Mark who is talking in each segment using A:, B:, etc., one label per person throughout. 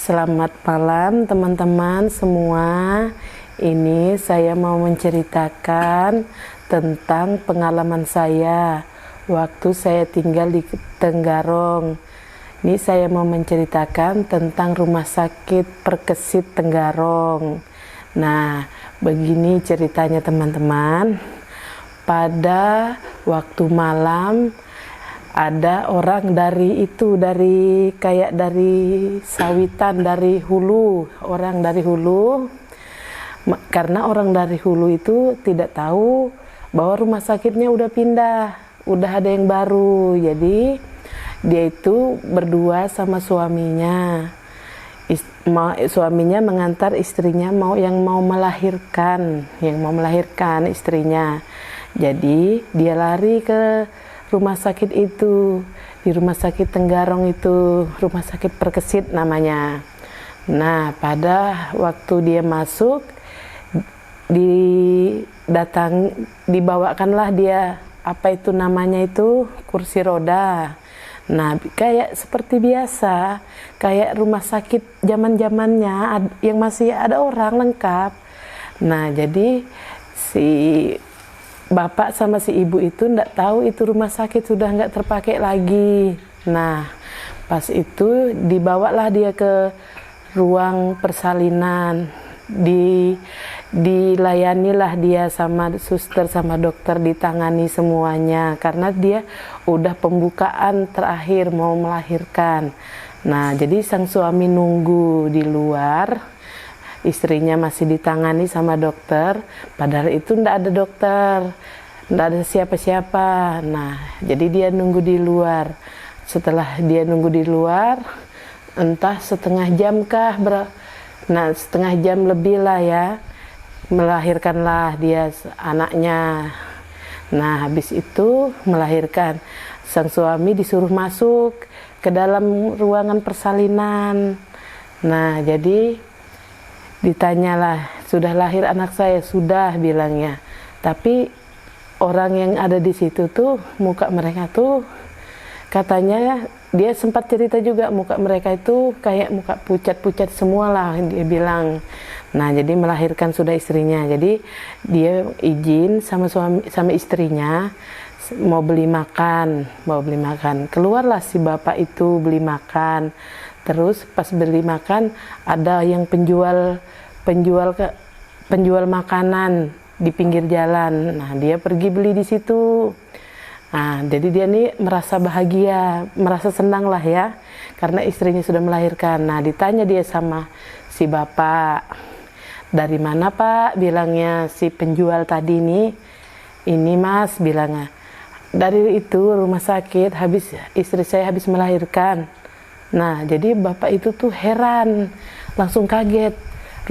A: Selamat malam teman-teman semua. Ini saya mau menceritakan tentang pengalaman saya waktu saya tinggal di Tenggarong. Ini saya mau menceritakan tentang Rumah Sakit Perkesit Tenggarong. Nah, begini ceritanya teman-teman. Pada waktu malam ada orang dari sawitan, dari hulu, orang dari hulu. Karena orang dari hulu itu tidak tahu bahwa rumah sakitnya udah pindah, udah ada yang baru. Jadi dia itu berdua sama suaminya. Suaminya mengantar istrinya yang mau melahirkan istrinya. Jadi dia lari ke rumah sakit itu, di Rumah Sakit Tenggarong itu, Rumah Sakit Perkesit namanya. Nah, pada waktu dia masuk, dibawakanlah dia, apa itu namanya itu, kursi roda. Nah, kayak seperti biasa, kayak rumah sakit zaman-zamannya yang masih ada orang lengkap. Nah, jadi si bapak sama si ibu itu nggak tahu itu rumah sakit sudah nggak terpakai lagi. Nah, pas itu dibawalah dia ke ruang persalinan. Dilayanilah dia sama suster sama dokter, ditangani semuanya karena dia udah pembukaan terakhir mau melahirkan. Nah, jadi sang suami nunggu di luar, istrinya masih ditangani sama dokter, padahal itu ndak ada dokter, ndak ada siapa-siapa. Nah, jadi dia nunggu di luar. Setelah dia nunggu di luar, entah setengah jam kah, setengah jam lebih lah ya, melahirkanlah dia anaknya. Nah, habis itu melahirkan, sang suami disuruh masuk ke dalam ruangan persalinan. Nah, jadi ditanyalah, sudah lahir anak saya? Sudah, bilangnya. Tapi orang yang ada di situ tuh, muka mereka tuh, katanya dia sempat cerita juga, muka mereka itu kayak muka pucat-pucat semua lah, dia bilang. Nah, jadi melahirkan sudah istrinya. Jadi dia izin sama istrinya mau beli makan. Keluarlah si bapak itu beli makan. Terus pas beli makan ada yang penjual makanan di pinggir jalan. Nah, dia pergi beli di situ. Nah, jadi dia nih merasa bahagia, merasa senang lah ya, karena istrinya sudah melahirkan. Nah, ditanya dia sama si bapak, dari mana pak? Bilangnya si penjual tadi nih. Ini mas, bilangnya, dari itu rumah sakit, istri saya habis melahirkan. Nah, jadi bapak itu tuh heran, langsung kaget.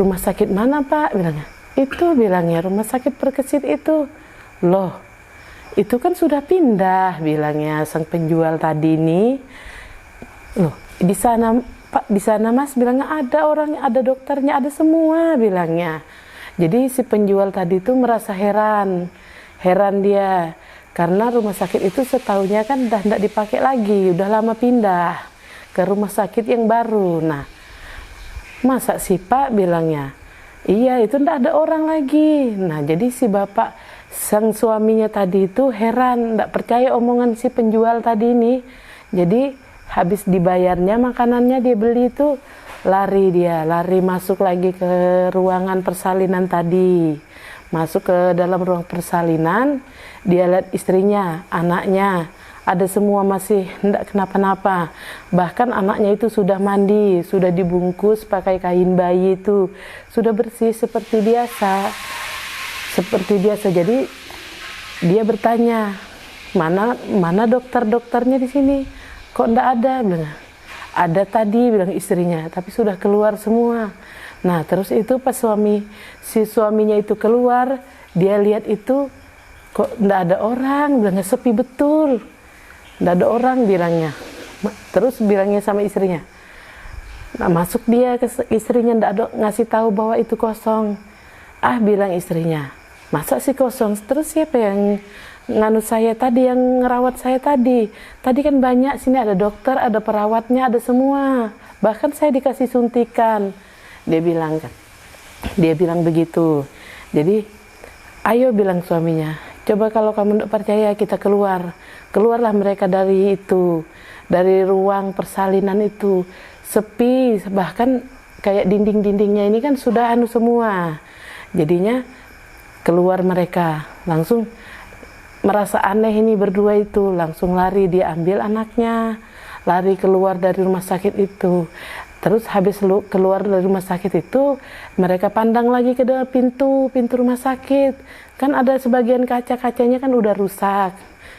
A: Rumah sakit mana pak? Bilangnya. Itu, bilangnya, Rumah Sakit Perkesit itu. Loh, itu kan sudah pindah, bilangnya sang penjual tadi nih. Loh, di sana Pak di sana Mas, bilangnya ada orangnya, ada dokternya, ada semua bilangnya. Jadi si penjual tadi itu merasa heran dia, karena rumah sakit itu setahunya kan udah tidak dipakai lagi, udah lama pindah ke rumah sakit yang baru. Nah, masa sih Pak bilangnya, iya itu tidak ada orang lagi. Nah jadi si bapak sang suaminya tadi itu heran, tidak percaya omongan si penjual tadi ini. Jadi habis dibayarnya makanannya dia beli itu, lari masuk lagi ke ruangan persalinan tadi. Masuk ke dalam ruang persalinan, dia lihat istrinya, anaknya, ada semua masih tidak kenapa-napa. Bahkan anaknya itu sudah mandi, sudah dibungkus pakai kain bayi itu, sudah bersih seperti biasa. Jadi dia bertanya, mana dokternya di sini? Kok tidak ada? Bilang, ada tadi, bilang istrinya, tapi sudah keluar semua. Nah terus itu pas si suaminya itu keluar, dia lihat itu kok tidak ada orang, bilangnya sepi betul, tidak ada orang bilangnya. Terus bilangnya sama istrinya. Nah masuk dia ke istrinya, tidak ada ngasih tahu bahwa itu kosong. Ah bilang istrinya, masa sih kosong? Terus siapa yang nganu saya tadi, yang ngerawat saya tadi? Tadi kan banyak, sini ada dokter, ada perawatnya, ada semua. Bahkan saya dikasih suntikan. Dia bilang begitu. Jadi ayo bilang suaminya, coba kalau kamu tidak percaya kita keluarlah mereka dari ruang persalinan itu, sepi, bahkan kayak dinding-dindingnya ini kan sudah anu semua. Jadinya keluar mereka, langsung merasa aneh ini berdua itu, langsung lari, dia ambil anaknya, lari keluar dari rumah sakit itu. Terus habis keluar dari rumah sakit itu, mereka pandang lagi ke dalam pintu rumah sakit. Kan ada sebagian kaca-kacanya kan udah rusak.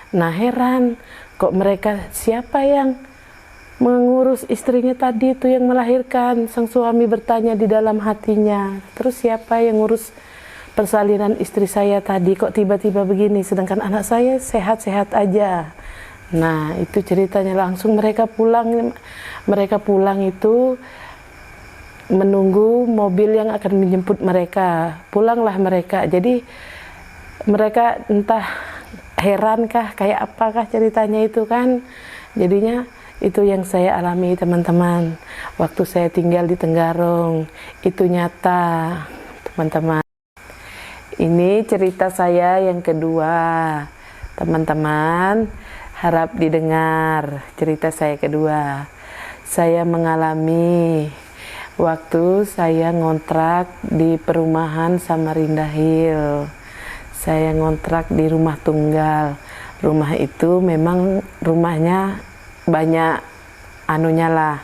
A: Nah heran, kok mereka siapa yang mengurus istrinya tadi itu yang melahirkan? Sang suami bertanya di dalam hatinya. Terus siapa yang ngurus persalinan istri saya tadi? Kok tiba-tiba begini, sedangkan anak saya sehat-sehat aja. Nah itu ceritanya. Langsung mereka pulang itu menunggu mobil yang akan menjemput mereka. Pulanglah mereka. Jadi mereka entah herankah, kayak apakah ceritanya itu kan. Jadinya itu yang saya alami teman-teman, waktu saya tinggal di Tenggarong. Itu nyata teman-teman. Ini cerita saya yang kedua teman-teman. Harap didengar cerita saya kedua. Saya mengalami waktu saya ngontrak di perumahan Samarinda Hill. Saya ngontrak di rumah tunggal. Rumah itu memang rumahnya banyak anunya lah,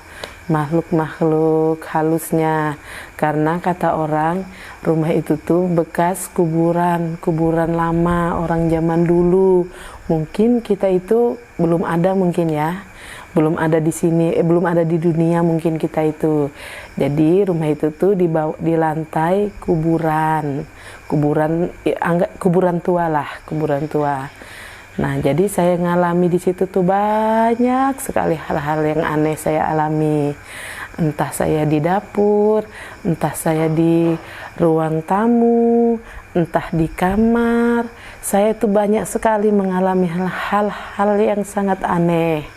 A: makhluk-makhluk halusnya. Karena kata orang, rumah itu tuh bekas kuburan lama orang zaman dulu. Mungkin kita itu belum ada mungkin ya, belum ada di sini, belum ada di dunia mungkin kita itu. Jadi rumah itu tuh di lantai kuburan tua. Nah jadi saya ngalami di situ tuh banyak sekali hal-hal yang aneh saya alami. Entah saya di dapur, entah saya di ruang tamu, entah di kamar. Saya tuh banyak sekali mengalami hal-hal yang sangat aneh.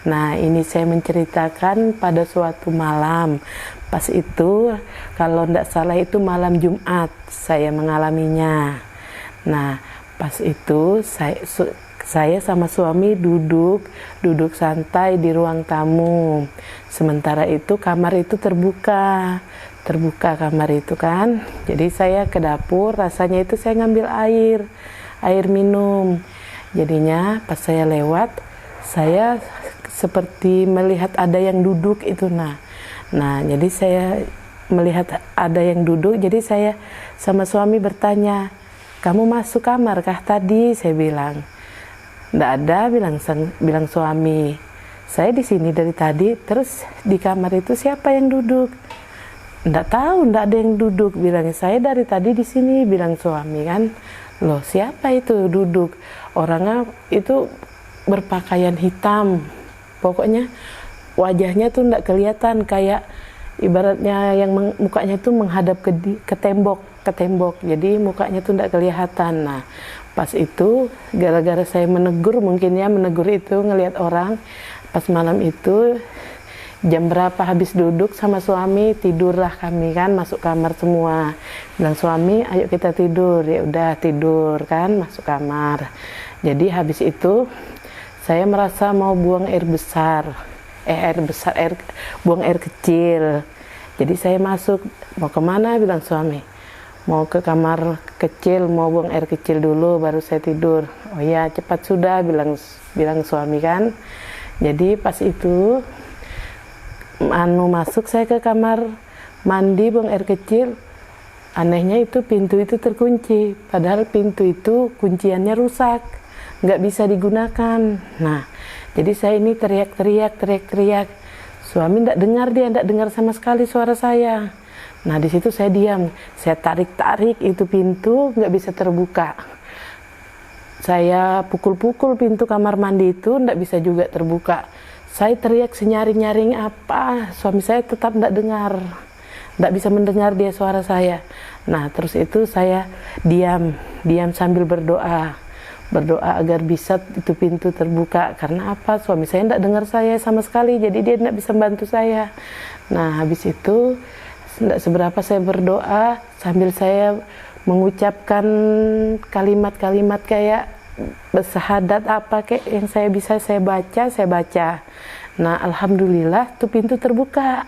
A: Nah ini saya menceritakan pada suatu malam. Pas itu kalau tidak salah itu malam Jumat saya mengalaminya. Nah pas itu saya sama suami duduk santai di ruang tamu. Sementara itu kamar itu terbuka kamar itu kan. Jadi saya ke dapur, rasanya itu saya ngambil air minum. Jadinya pas saya lewat, saya seperti melihat ada yang duduk itu. Nah jadi saya melihat ada yang duduk, jadi saya sama suami bertanya, kamu masuk kamar kah tadi? Saya bilang. Nggak ada, bilang suami. Saya di sini dari tadi, terus di kamar itu siapa yang duduk? Nggak tahu, nggak ada yang duduk. Bilangnya saya dari tadi di sini, bilang suami kan. Loh siapa itu duduk? Orangnya itu berpakaian hitam. Pokoknya wajahnya tuh nggak kelihatan, kayak ibaratnya yang mukanya tuh menghadap ke tembok, jadi mukanya tuh nggak kelihatan. Nah pas itu gara-gara saya menegur, mungkin ya menegur itu ngelihat orang, pas malam itu jam berapa habis duduk sama suami, tidurlah kami kan, masuk kamar semua. Bilang suami, ayo kita tidur. Ya udah tidur kan, masuk kamar. Jadi habis itu saya merasa mau buang air besar, buang air kecil. Jadi saya masuk, mau kemana? Bilang suami, mau ke kamar kecil, mau buang air kecil dulu, baru saya tidur. Oh ya cepat sudah, bilang suami kan. Jadi pas itu masuk saya ke kamar mandi buang air kecil, anehnya itu pintu itu terkunci, padahal pintu itu kunciannya rusak, nggak bisa digunakan. Nah jadi saya ini teriak, suami nggak dengar sama sekali suara saya. Nah di situ saya diam, saya tarik itu pintu, nggak bisa terbuka. Saya pukul pintu kamar mandi itu, nggak bisa juga terbuka. Saya teriak senyaring-nyaring apa, suami saya tetap tidak bisa mendengar dia suara saya. Nah terus itu saya diam sambil berdoa agar bisa itu pintu terbuka. Karena apa, suami saya tidak dengar saya sama sekali, jadi dia tidak bisa membantu saya. Nah habis itu tidak seberapa saya berdoa sambil saya mengucapkan kalimat-kalimat kayak bersyahadat apa kayak yang saya bisa saya baca. Nah alhamdulillah tuh pintu terbuka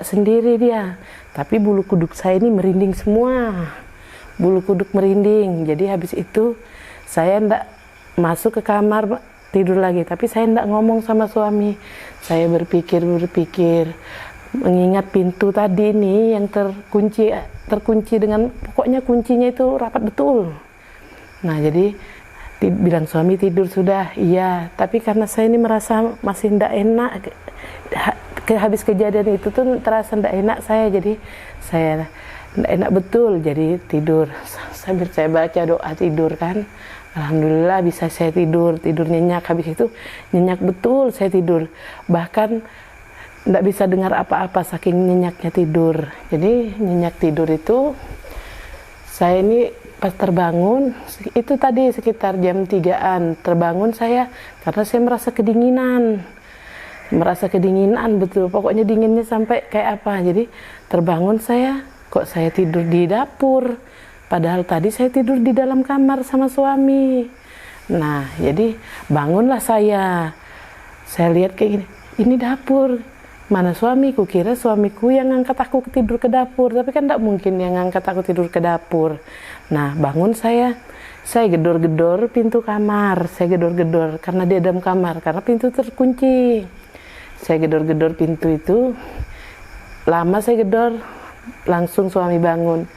A: sendiri dia. Tapi bulu kuduk saya ini merinding semua, bulu kuduk merinding. Jadi habis itu saya ndak masuk ke kamar tidur lagi, tapi saya ndak ngomong sama suami. Saya berpikir mengingat pintu tadi ini yang terkunci dengan, pokoknya kuncinya itu rapat betul. Nah jadi bilang suami tidur sudah, iya. Tapi karena saya ini merasa masih ndak enak, habis kejadian itu tuh terasa ndak enak saya, jadi saya ndak enak betul, jadi tidur sambil saya baca doa tidur kan. Alhamdulillah bisa saya tidur nyenyak. Habis itu nyenyak betul saya tidur, bahkan ndak bisa dengar apa-apa saking nyenyaknya tidur. Jadi nyenyak tidur itu saya ini pas terbangun itu tadi sekitar jam 3-an terbangun saya, karena saya merasa kedinginan betul, pokoknya dinginnya sampai kayak apa. Jadi terbangun saya, kok saya tidur di dapur, padahal tadi saya tidur di dalam kamar sama suami. Nah jadi bangunlah saya lihat kayak gini, ini dapur, mana suamiku, kira suamiku yang ngangkat aku tidur ke dapur, tapi kan tidak mungkin yang ngangkat aku tidur ke dapur. Nah bangun saya gedor-gedor pintu kamar, karena di dalam kamar, karena pintu terkunci. Saya gedor-gedor pintu itu, lama saya gedor, langsung suami bangun.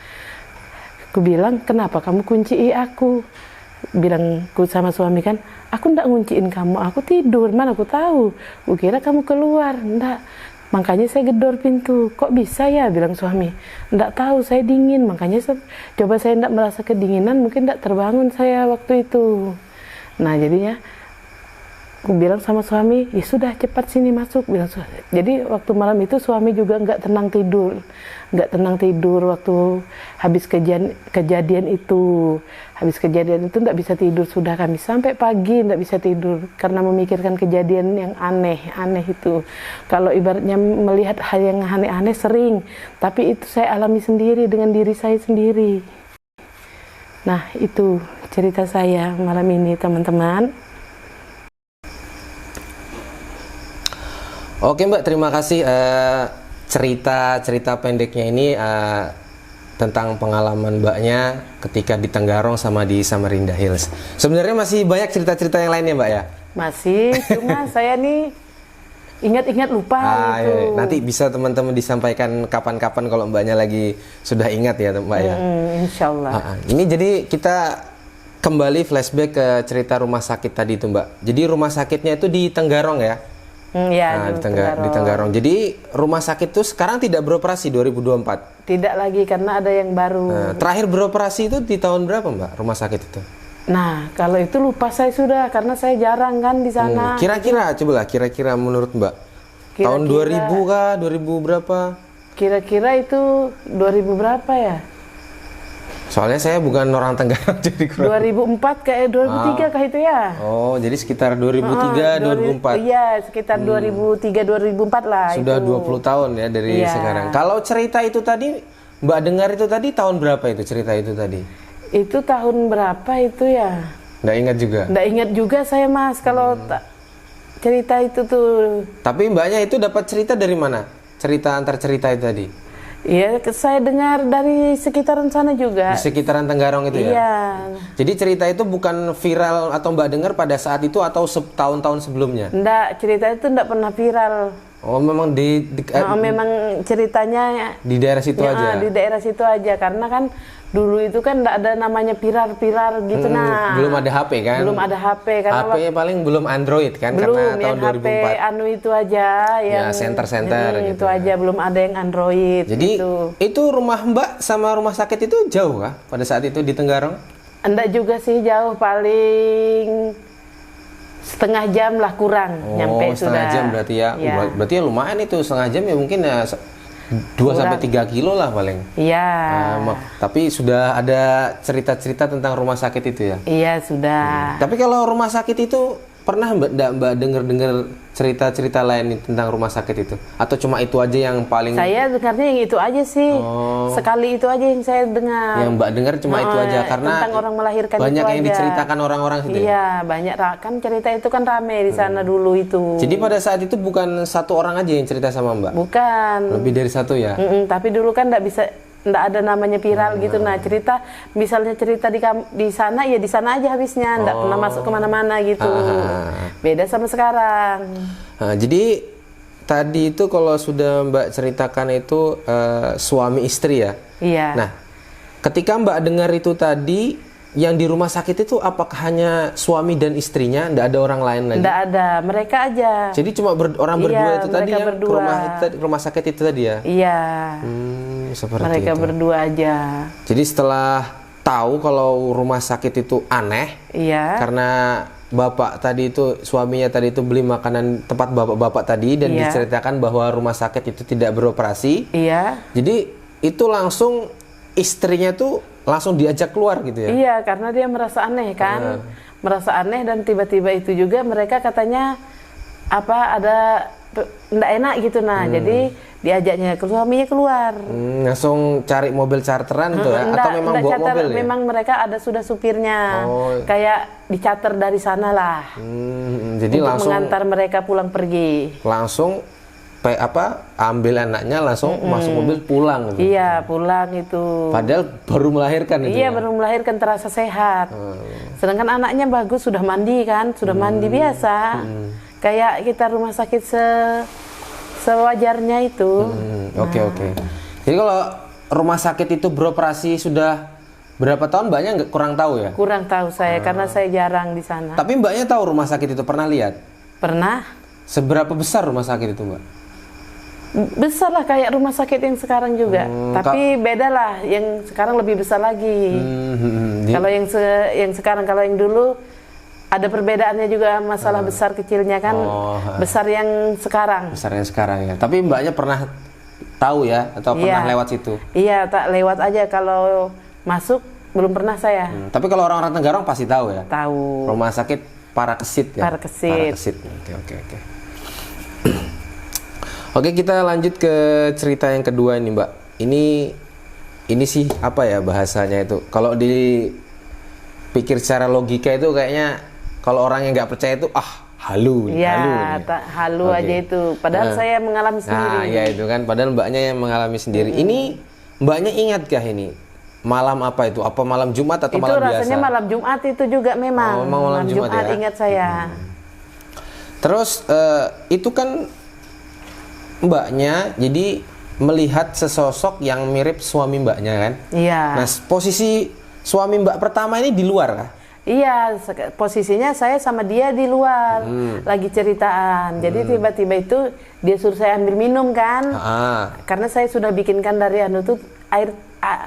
A: Aku bilang, kenapa kamu kunci aku? Bilangku sama suami kan, aku ndak ngunciin kamu, aku tidur, mana aku tahu, aku kira kamu keluar. Ndak, makanya saya gedor pintu. Kok bisa ya, bilang suami, ndak tahu, saya dingin, makanya coba saya ndak merasa kedinginan, mungkin ndak terbangun saya waktu itu. Nah jadinya aku bilang sama suami, ya sudah cepat sini masuk, bilang suami. Jadi waktu malam itu suami juga nggak tenang tidur waktu habis kejadian itu nggak bisa tidur, sudah kami sampai pagi nggak bisa tidur karena memikirkan kejadian yang aneh itu. Kalau ibaratnya melihat hal yang aneh-aneh sering, tapi itu saya alami sendiri dengan diri saya sendiri. Nah itu cerita saya malam ini teman-teman.
B: Oke Mbak, terima kasih cerita pendeknya ini tentang pengalaman Mbaknya ketika di Tenggarong sama di Samarinda Hills. Sebenarnya masih banyak cerita-cerita yang lainnya Mbak ya?
A: Masih, cuma saya nih ingat-ingat lupa gitu.
B: Iya. Nanti bisa teman-teman disampaikan kapan-kapan kalau Mbaknya lagi sudah ingat ya Mbak ya?
A: Insya Allah.
B: Ini jadi kita kembali flashback ke cerita rumah sakit tadi itu Mbak. Jadi rumah sakitnya itu di Tenggarong ya?
A: Ya,
B: di Tenggarong. Jadi rumah sakit itu sekarang tidak beroperasi 2024?
A: Tidak lagi karena ada yang baru.
B: Terakhir beroperasi itu di tahun berapa Mbak rumah sakit itu?
A: Nah kalau itu lupa saya sudah, karena saya jarang kan di sana.
B: Kira-kira cobalah kira-kira menurut Mbak Tahun 2000 kah? 2000 berapa?
A: Kira-kira itu 2000 berapa ya?
B: Soalnya saya bukan orang Tenggarong jadi kurang.
A: 2004 kayak 2003 kah itu ya?
B: Oh, jadi sekitar 2003, 2004.
A: Iya, sekitar 2003 2004 lah.
B: Sudah
A: itu.
B: 20 tahun ya dari
A: Iya.
B: sekarang. Kalau cerita itu tadi Mbak dengar itu tadi tahun berapa itu cerita itu tadi?
A: Itu tahun berapa itu ya?
B: Nggak ingat juga.
A: Nggak ingat juga saya Mas kalau cerita itu tuh.
B: Tapi Mbaknya itu dapat cerita dari mana? Cerita antar cerita itu tadi?
A: Iya, saya dengar dari sekitaran sana juga.
B: Di sekitaran Tenggarong itu ya?
A: Iya.
B: Jadi cerita itu bukan viral atau Mbak dengar pada saat itu atau tahun-tahun sebelumnya?
A: Enggak, cerita itu enggak pernah viral.
B: Oh, memang
A: Memang ceritanya
B: di daerah situ
A: ya,
B: aja?
A: di daerah situ aja karena kan dulu itu kan enggak ada namanya viral gitu nah.
B: Belum ada HP kan?
A: Belum ada HP karena
B: HP-nya paling belum Android kan?
A: belum
B: Karena tahun
A: yang
B: 2004.
A: HP anu itu aja yang
B: center-center gitu
A: itu aja belum ada yang Android.
B: Jadi
A: gitu.
B: itu rumah Mbak sama rumah sakit itu jauh kah pada saat itu di Tenggarong?
A: Enggak juga sih jauh paling setengah jam lah kurang nyampe
B: setengah
A: sudah.
B: jam berarti ya.
A: Ya.
B: Berarti ya lumayan itu setengah jam ya mungkin ya 2-3 kilo lah paling.
A: Iya.
B: Tapi sudah ada cerita-cerita tentang rumah sakit itu ya?
A: Iya sudah.
B: Tapi kalau rumah sakit itu pernah Mbak dengar cerita-cerita lain tentang rumah sakit itu? Atau cuma itu aja yang paling...
A: Saya dengarnya yang itu aja sih. Sekali itu aja yang saya dengar.
B: Yang Mbak dengar cuma itu aja karena
A: tentang orang melahirkan
B: banyak
A: itu
B: yang
A: aja.
B: diceritakan orang-orang gitu.
A: Iya, banyak kan cerita itu kan rame di sana dulu itu.
B: Jadi pada saat itu bukan satu orang aja yang cerita sama Mbak?
A: Bukan.
B: Lebih dari satu ya?
A: Tapi dulu kan nggak ada namanya viral gitu. Nah cerita, misalnya cerita di sana ya di sana aja habisnya, nggak pernah masuk kemana-mana gitu. Beda sama sekarang.
B: Nah, jadi tadi itu kalau sudah Mbak ceritakan itu suami istri ya?
A: Iya.
B: Nah, ketika Mbak dengar itu tadi, yang di rumah sakit itu apakah hanya suami dan istrinya? Nggak ada orang lain lagi?
A: Nggak ada, mereka aja.
B: Jadi cuma orang berdua itu tadi yang
A: berdua.
B: rumah sakit itu tadi ya?
A: Iya.
B: Seperti
A: Mereka
B: itu.
A: berdua aja.
B: Jadi setelah tahu kalau rumah sakit itu aneh,
A: Iya.
B: karena bapak tadi itu, suaminya tadi itu beli makanan tempat bapak-bapak tadi dan
A: Iya.
B: diceritakan bahwa rumah sakit itu tidak beroperasi.
A: Iya.
B: Jadi itu langsung istrinya tuh langsung diajak keluar gitu ya?
A: Iya, karena dia merasa aneh kan. Merasa aneh dan tiba-tiba itu juga mereka katanya ada nggak enak gitu nah. Jadi diajaknya suaminya keluar.
B: Langsung cari mobil charteran tuh ya? Atau memang bawa
A: charter,
B: mobil ya?
A: memang mereka ada sudah supirnya. Kayak dicater dari sana lah.
B: Jadi
A: untuk
B: langsung
A: mengantar mereka pulang pergi.
B: langsung ambil anaknya langsung masuk mobil pulang gitu.
A: Iya, pulang itu.
B: Padahal baru melahirkan itu.
A: Iya,
B: ya?
A: baru melahirkan terasa sehat. Sedangkan anaknya bagus, sudah mandi kan, sudah mandi biasa. Kayak kita rumah sakit sewajarnya itu.
B: Oke. Jadi kalau rumah sakit itu beroperasi sudah berapa tahun, Mbaknya kurang tahu ya?
A: Kurang tahu saya karena saya jarang di sana.
B: Tapi Mbaknya tahu rumah sakit itu, pernah lihat?
A: Pernah?
B: Seberapa besar rumah sakit itu, Mbak?
A: Besar lah kayak rumah sakit yang sekarang juga. Tapi beda lah, yang sekarang lebih besar lagi. Kalau yang sekarang, kalau yang dulu ada perbedaannya juga, masalah besar kecilnya kan. Besar yang sekarang.
B: Besar yang sekarang ya. Tapi Mbaknya pernah tahu ya atau pernah lewat situ?
A: Iya, tak lewat aja, kalau masuk belum pernah saya.
B: Tapi kalau orang-orang Tenggarong pasti tahu ya?
A: Tahu.
B: Rumah sakit Parakesit ya?
A: Parakesit.
B: Oke. Oke, kita lanjut ke cerita yang kedua ini, Mbak. Ini sih apa ya bahasanya itu? Kalau dipikir secara logika itu kayaknya kalau orang yang nggak percaya itu halu.
A: Iya, halu aja itu. Padahal saya mengalami sendiri.
B: Nah, ya itu kan. Padahal Mbaknya yang mengalami sendiri. Ini Mbaknya ingatkah ini? Malam apa itu? Apa malam Jumat atau malam biasa?
A: Itu rasanya malam Jumat itu juga memang.
B: Malam Jumat ya?
A: Ingat saya.
B: Terus itu kan Mbaknya jadi melihat sesosok yang mirip suami Mbaknya kan?
A: Iya.
B: Nah, posisi suami Mbak pertama ini di luar kah?
A: Iya, posisinya saya sama dia di luar lagi ceritaan. Jadi tiba-tiba itu dia suruh saya ambil minum kan? Karena saya sudah bikinkan dari tuh air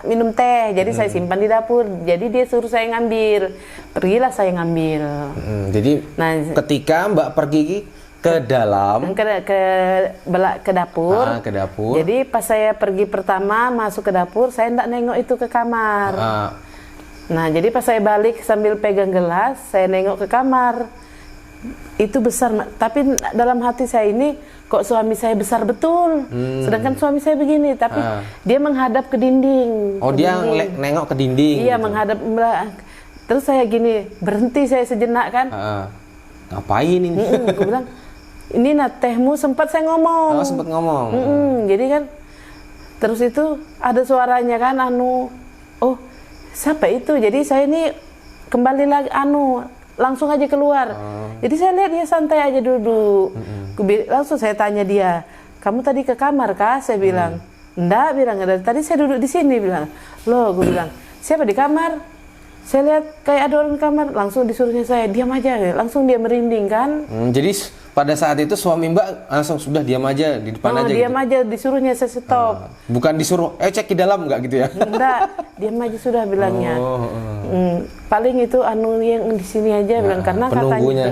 A: minum teh. Jadi saya simpan di dapur. Jadi dia suruh saya ngambil. Pergilah saya ngambil.
B: Jadi ketika Mbak pergi ke dalam,
A: ke dapur.
B: ke dapur.
A: Jadi pas saya pergi pertama masuk ke dapur, saya enggak nengok itu ke kamar. Nah, jadi pas saya balik sambil pegang gelas, saya nengok ke kamar. Itu besar, tapi dalam hati saya ini kok suami saya besar betul. Sedangkan suami saya begini, tapi dia menghadap ke dinding.
B: Oh, dia nengok ke dinding.
A: Iya,
B: gitu.
A: menghadap. Terus saya gini, berhenti saya sejenak kan.
B: Ngapain ini?
A: Aku bilang, ini tehmu, sempat saya ngomong.
B: Oh, sempat ngomong.
A: Jadi kan, terus itu ada suaranya kan, oh siapa itu? Jadi saya ini kembali lagi, langsung aja keluar. Jadi saya lihat dia santai aja duduk. Langsung saya tanya dia, kamu tadi ke kamar kah? Saya bilang, enggak, tadi saya duduk di sini, bilang. Loh, gue bilang, siapa di kamar? Saya lihat kayak ada orang di kamar, langsung disuruhnya saya diam aja, langsung dia merinding kan.
B: Jadi pada saat itu suami Mbak langsung sudah diam aja di depan aja.
A: Diam
B: gitu?
A: aja, disuruhnya saya stop.
B: Bukan disuruh, cek di dalam nggak gitu ya?
A: Enggak, diam aja sudah bilangnya. Paling itu yang di sini aja bilang, karena katanya,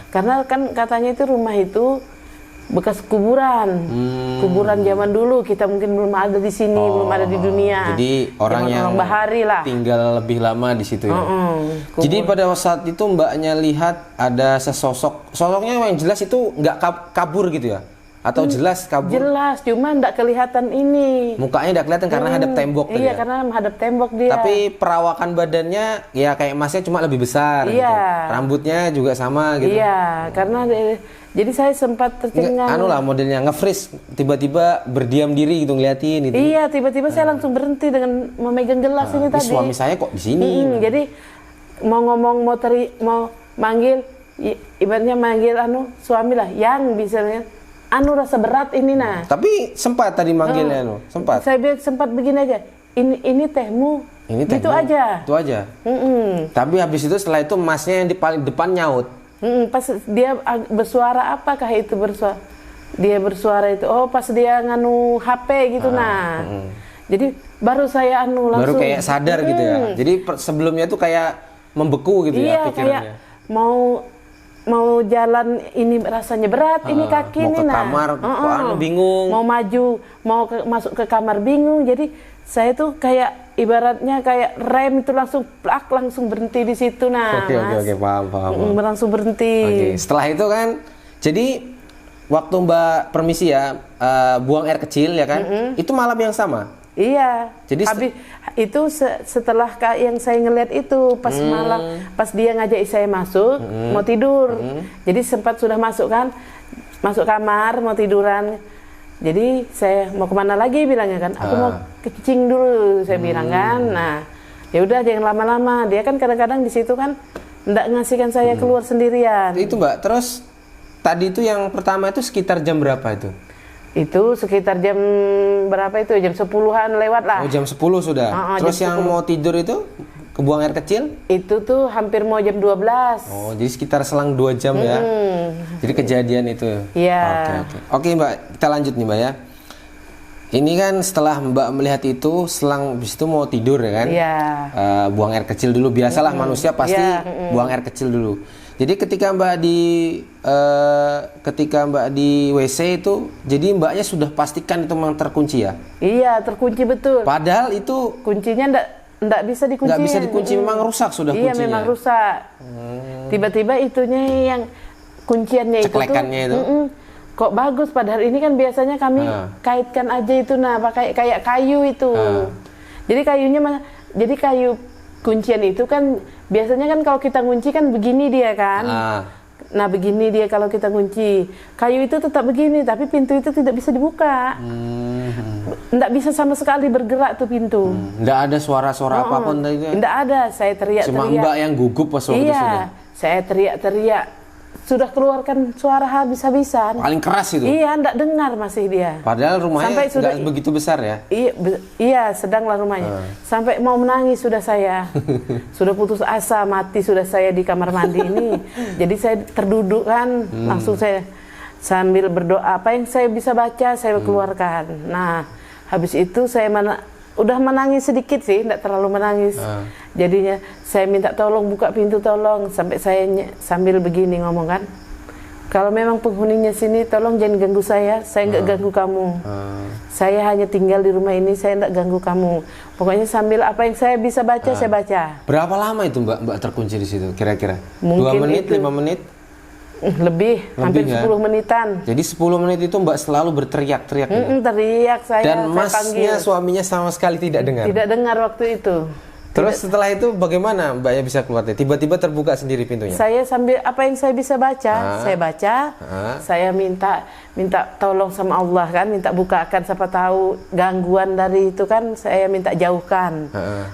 A: karena kan katanya itu rumah itu bekas kuburan, kuburan zaman dulu, kita mungkin belum ada di sini, belum ada di dunia.
B: Jadi orang yang
A: bahari lah,
B: tinggal lebih lama di situ ya. Jadi pada saat itu Mbaknya lihat ada sosoknya yang jelas itu nggak kabur gitu ya? Atau jelas kabur? Jelas,
A: cuma nggak kelihatan ini.
B: Mukanya nggak kelihatan karena hadap tembok tadi.
A: Iya, karena menghadap tembok dia.
B: Tapi perawakan badannya ya kayak emasnya cuma lebih besar. Iya. Gitu. Rambutnya juga sama gitu.
A: Iya, karena jadi saya sempat tercengang.
B: Modelnya nge-freeze, tiba-tiba berdiam diri gitu ngeliatin gitu.
A: Iya, tiba-tiba saya langsung berhenti dengan memegang gelas ini tadi.
B: Suami saya kok di sini.
A: Jadi mau ngomong, mau manggil, ibaratnya manggil suami lah, yang bisa rasa berat ini nah.
B: Tapi sempat tadi manggilnya sempat.
A: Saya sempat begini aja. Ini tehmu. Itu aja.
B: Itu aja. Tapi habis itu setelah itu masnya yang di paling depan nyaut.
A: Pas dia bersuara, apakah itu bersuara? Dia bersuara itu, pas dia nganu HP gitu Jadi baru saya langsung.
B: Baru kayak sadar gitu ya. Jadi sebelumnya tuh kayak membeku gitu ya pikirannya.
A: Kayak mau jalan ini rasanya berat, ini kaki
B: mau
A: ini
B: ke kamar, bingung.
A: Mau maju, masuk ke kamar bingung. Jadi saya tuh kayak ibaratnya kayak rem itu langsung berhenti di situ
B: Oke, paham.
A: Langsung berhenti.
B: Oke, setelah itu kan, jadi waktu Mbak permisi ya, buang air kecil ya kan, itu malam yang sama.
A: Iya. Jadi habis itu setelah yang saya ngeliat itu pas malam, pas dia ngajak saya masuk mau tidur. Jadi sempat sudah masuk kamar mau tiduran. Jadi saya mau kemana lagi bilangnya kan? Aku mau kencing dulu saya bilang kan. Nah, ya udah jangan lama-lama. Dia kan kadang-kadang di situ kan enggak ngasihkan saya keluar sendirian.
B: Itu Mbak, terus tadi itu yang pertama itu sekitar jam berapa itu?
A: Itu sekitar jam berapa itu? Jam 10-an lewat lah.
B: Oh, jam 10 sudah. Terus yang 10. Mau tidur itu kebuang air kecil?
A: Itu tuh hampir mau jam 12.
B: Oh, jadi sekitar selang 2 jam ya. Jadi kejadian itu.
A: Iya.
B: Oke, Mbak, kita lanjut nih, Mbak ya. Ini kan setelah Mbak melihat itu, selang habis itu mau tidur ya kan?
A: Iya.
B: Buang air kecil dulu, biasalah manusia pasti buang air kecil dulu. Jadi ketika Mbak di WC itu, jadi Mbaknya sudah pastikan itu memang terkunci ya?
A: Iya, terkunci betul.
B: Padahal itu
A: kuncinya enggak bisa dikunci.
B: Enggak bisa dikunci, memang rusak sudah kuncinya.
A: Iya, memang rusak. Tiba-tiba itunya yang kunciannya
B: ceklekannya
A: itu. Kok bagus, padahal ini kan biasanya kami kaitkan aja itu pakai kayak kayu itu. Jadi kayu kuncian itu kan biasanya kan kalau kita kunci kan begini dia kan. Nah begini dia kalau kita kunci. Kayu itu tetap begini, tapi pintu itu tidak bisa dibuka. Nggak bisa sama sekali bergerak tuh pintu.
B: Nggak ada suara-suara apapun tadi itu?
A: Nggak ada, saya teriak-teriak.
B: Cuma Mbak yang gugup pas waktu itu sudah?
A: Saya teriak-teriak. Sudah keluarkan suara habis-habisan.
B: Paling keras itu?
A: Iya, nggak dengar masih dia.
B: Padahal rumahnya nggak begitu besar ya?
A: Iya, sedanglah rumahnya. Sampai mau menangis sudah saya. Sudah putus asa, mati sudah saya di kamar mandi ini. Jadi saya terduduk kan, langsung saya sambil berdoa. Apa yang saya bisa baca, saya keluarkan. Nah, habis itu saya udah menangis sedikit sih, tidak terlalu menangis. Jadinya saya minta tolong buka pintu tolong, sampai saya sambil begini ngomong kan, Kalau memang penghuninya sini, tolong jangan ganggu saya nggak ganggu kamu. Saya hanya tinggal di rumah ini, saya nggak ganggu kamu. Pokoknya sambil apa yang saya bisa baca, saya baca.
B: Berapa lama itu Mbak terkunci di situ kira-kira?
A: Mungkin
B: 2 menit,
A: itu
B: 5 menit?
A: Lebih hampir
B: ya?
A: 10 menitan.
B: Jadi 10 menit itu Mbak selalu berteriak-teriak.
A: Teriak saya.
B: Dan
A: saya
B: masnya
A: panggil.
B: suaminya sama sekali tidak dengar.
A: Tidak dengar waktu itu.
B: Terus setelah itu bagaimana Mbaknya bisa keluar? Tiba-tiba terbuka sendiri pintunya.
A: Saya sambil apa yang saya bisa baca, saya baca. Saya minta tolong sama Allah kan, minta bukakan, siapa tahu gangguan dari itu kan, saya minta jauhkan.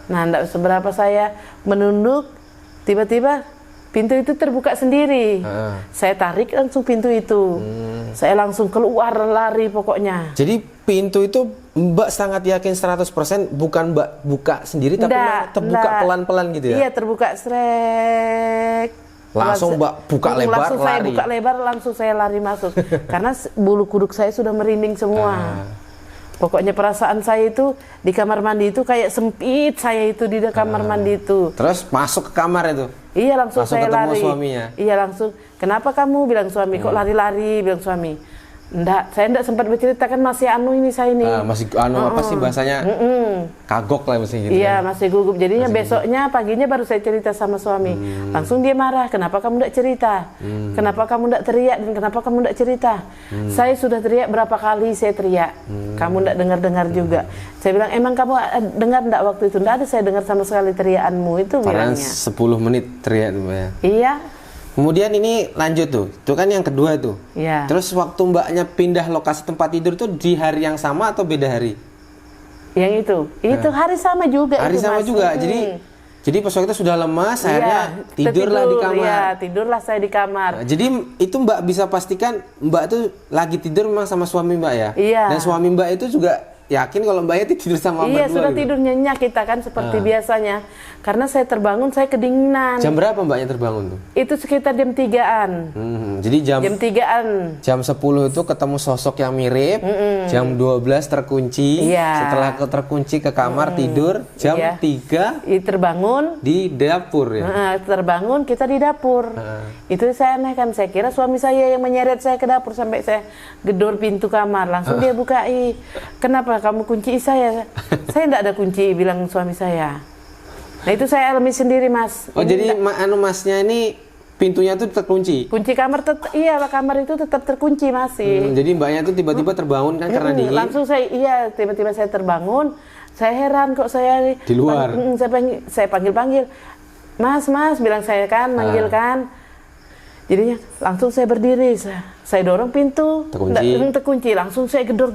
A: Nah, enggak seberapa saya menunduk, tiba-tiba pintu itu terbuka sendiri. Saya tarik langsung pintu itu. Saya langsung keluar lari pokoknya.
B: Jadi pintu itu Mbak sangat yakin 100% bukan Mbak buka sendiri tapi terbuka pelan-pelan gitu ya?
A: Iya, terbuka srek.
B: Langsung Mbak buka lebar,
A: langsung saya
B: lari.
A: buka lebar, langsung saya lari masuk. Karena bulu kuduk saya sudah merinding semua. Pokoknya perasaan saya itu di kamar mandi itu kayak sempit, saya itu di kamar mandi itu.
B: Terus masuk ke kamar itu?
A: Iya, langsung saya
B: ketemu
A: lari.
B: Suaminya?
A: Iya, langsung. Kenapa kamu, bilang suami, kok lari-lari, bilang suami. Enggak, saya enggak sempat bercerita kan, masih anu ini saya ini.
B: Masih apa sih bahasanya? Kagok lah mesti gitu.
A: Iya,
B: kan?
A: masih gugup. Jadinya besoknya paginya baru saya cerita sama suami. Langsung dia marah, kenapa kamu enggak cerita? Kenapa kamu enggak teriak dan kenapa kamu enggak cerita? Saya sudah teriak berapa kali saya teriak. Kamu enggak dengar-dengar juga. Saya bilang, emang kamu dengar enggak waktu itu? Enggak ada saya dengar sama sekali teriakanmu itu
B: Padahal
A: bilangnya.
B: 10 menit teriak tuh ya.
A: Iya.
B: Kemudian ini lanjut tuh, itu kan yang kedua tuh.
A: Iya.
B: Terus waktu Mbaknya pindah lokasi tempat tidur tuh di hari yang sama atau beda hari?
A: Yang itu hari sama juga.
B: Hari
A: itu,
B: sama
A: Mas.
B: juga. Jadi pas waktu itu sudah lemas, akhirnya tidurlah di kamar.
A: Iya, tidurlah saya di kamar.
B: Nah, jadi itu Mbak bisa pastikan Mbak tuh lagi tidur memang sama suami Mbak ya?
A: Iya.
B: Dan suami Mbak itu juga yakin kalau Mbaknya tidur sama Mbak
A: Iya,
B: berdua
A: sudah
B: gitu?
A: tidur nyenyak kita kan seperti biasanya. Karena saya terbangun, saya kedinginan.
B: Jam berapa Mbaknya terbangun tuh?
A: Itu sekitar jam 3-an.
B: Jadi jam
A: 3-an.
B: Jam 10 itu ketemu sosok yang mirip, jam 12 terkunci,
A: Iya.
B: setelah terkunci ke kamar tidur, jam 3
A: Terbangun,
B: di dapur ya.
A: terbangun kita di dapur. Itu saya aneh kan, saya kira suami saya yang menyeret saya ke dapur sampai saya gedor pintu kamar, langsung dia bukai. Kenapa kamu kunci saya? Saya tidak ada kunci, bilang suami saya. Nah itu saya alami sendiri, Mas.
B: Oh, jadi masnya ini pintunya tuh terkunci?
A: Kunci kamar kamar itu tetap terkunci masih.
B: Jadi Mbaknya tuh tiba-tiba terbangun kan karena dingin?
A: Langsung tiba-tiba saya terbangun. Saya heran kok saya
B: di luar.
A: Saya panggil, Mas, bilang saya kan, manggil kan. Jadinya langsung saya berdiri, saya dorong pintu, terkunci, langsung saya gedor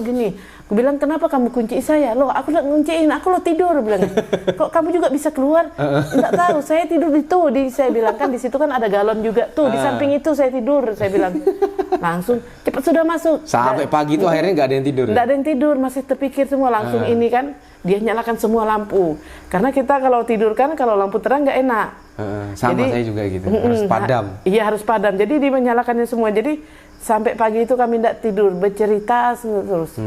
A: gini. Aku bilang, kenapa kamu kunci saya? Loh, aku udah ngunciin, aku lo tidur, bilang. Kok kamu juga bisa keluar? Enggak tahu, saya tidur saya bilang kan di situ kan ada galon juga tuh, di samping itu saya tidur, saya bilang. Langsung cepat sudah masuk.
B: Sampai pagi tuh akhirnya nggak ada yang tidur.
A: Nggak ada yang tidur, masih terpikir semua langsung ini kan. Dia nyalakan semua lampu. Karena kita kalau tidur kan kalau lampu terang nggak enak.
B: Sama saya juga gitu, harus padam.
A: Iya, harus padam. Jadi dia menyalakannya semua. Jadi sampai pagi itu kami tidak tidur, bercerita terus.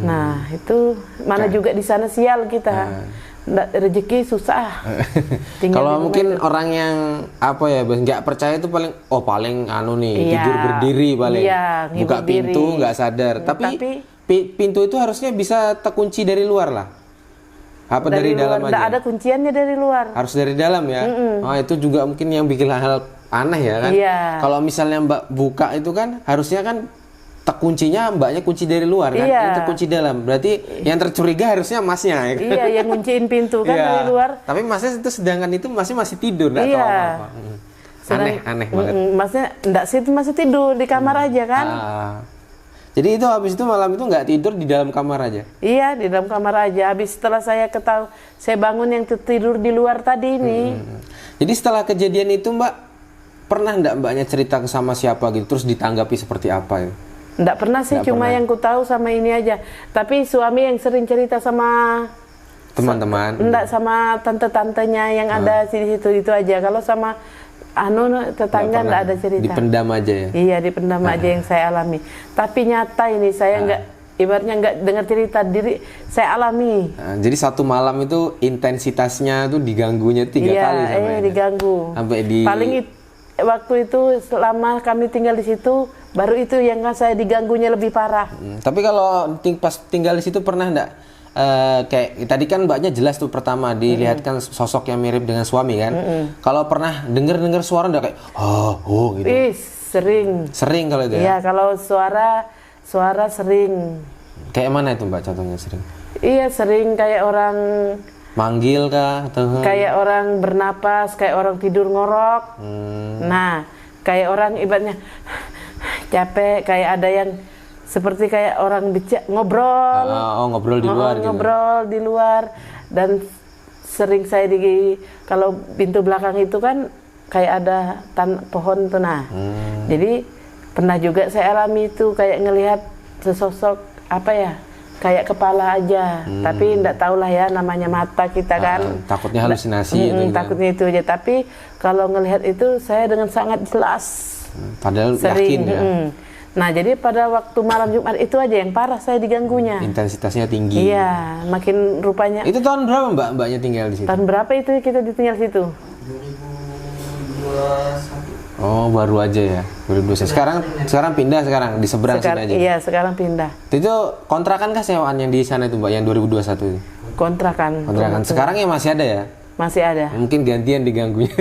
A: Nah, itu mana juga di sana sial kita. Rezeki susah.
B: Kalau mungkin orang yang nggak percaya itu paling tidur berdiri paling.
A: Iya,
B: buka pintu nggak sadar. Tapi pintu itu harusnya bisa terkunci dari luar lah. Apa dari dalam aja?
A: Nggak ada kunciannya dari luar.
B: Harus dari dalam ya. Itu juga mungkin yang bikin hal aneh ya kan.
A: Iya.
B: Kalau misalnya Mbak buka itu kan harusnya kan kuncinya Mbaknya kunci dari luar kan.
A: Iya.
B: Ini terkunci dalam. Berarti yang tercuriga harusnya Masnya ya kan?
A: Iya, yang ngunciin pintu kan dari luar.
B: Tapi Masnya itu sedangkan itu masih tidur nggak tahu apa-apa. Aneh banget.
A: Masnya enggak sih, masih tidur di kamar aja kan.
B: Jadi itu habis itu malam itu nggak tidur di dalam kamar aja?
A: Iya, di dalam kamar aja. Habis setelah saya saya bangun yang tidur di luar tadi ini.
B: Jadi setelah kejadian itu Mbak, pernah nggak Mbaknya cerita ke sama siapa gitu, terus ditanggapi seperti apa ya?
A: Nggak pernah sih, cuma yang ku tahu sama ini aja. Tapi suami yang sering cerita sama
B: teman-teman.
A: Enggak, sama tante-tantenya yang ada di situ itu aja. Kalau sama tetangga nggak ada cerita.
B: Dipendam aja ya?
A: Iya, dipendam aja yang saya alami. Tapi nyata ini saya nggak, ibaratnya nggak dengar cerita diri, saya alami.
B: Jadi satu malam itu intensitasnya tuh diganggunya 3 kali sampai.
A: Iya, diganggu.
B: Sampai
A: waktu itu selama kami tinggal di situ, baru itu yang saya diganggunya lebih parah.
B: Tapi kalau pas tinggal di situ pernah enggak kayak tadi kan mbaknya jelas tuh pertama dilihatkan sosok yang mirip dengan suami kan. Kalau pernah dengar suara enggak kayak gitu.
A: Ih, sering.
B: Sering kalau itu ya.
A: Iya, kalau suara sering.
B: Kayak mana itu Mbak contohnya sering?
A: Iya, sering kayak orang
B: manggil kah atau
A: kayak orang bernapas, kayak orang tidur ngorok. Nah, kayak orang ibaratnya capek, kayak ada yang seperti kayak orang ngobrol.
B: Ngobrol di luar gitu.
A: Ngobrol di luar. Dan sering saya kalau pintu belakang itu kan kayak ada pohon tuh. Nah, jadi pernah juga saya alami itu kayak ngelihat sesosok kayak kepala aja, tapi enggak tahulah ya namanya mata kita kan.
B: Takutnya halusinasi itu.
A: Takutnya itu aja, tapi kalau ngelihat itu saya dengan sangat jelas.
B: Padahal
A: sering,
B: yakin ya.
A: Nah, jadi pada waktu malam Jumat itu aja yang parah saya diganggunya.
B: Intensitasnya tinggi.
A: Iya, makin rupanya.
B: Itu tahun berapa mbaknya tinggal di situ?
A: Tahun berapa itu kita ditinggal situ?
C: 2021.
B: Oh, baru aja ya. 2021. Sekarang pindah di seberang sini aja.
A: Iya, sekarang pindah.
B: Itu kontrakan kah sewaan yang di sana itu Mbak yang 2021 itu?
A: Kontrakan.
B: Sekarang ya masih ada ya?
A: Masih ada.
B: Mungkin gantian diganggunya.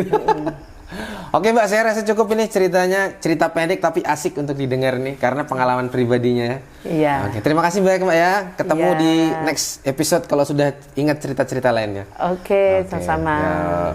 B: Oke Mbak, saya rasa cukup ini cerita pendek tapi asik untuk didengar nih karena pengalaman pribadinya.
A: Iya.
B: Oke, terima kasih banyak Mbak ya. Ketemu
A: Iya.
B: di next episode kalau sudah ingat cerita-cerita lainnya.
A: Oke, sama-sama.
B: Ya.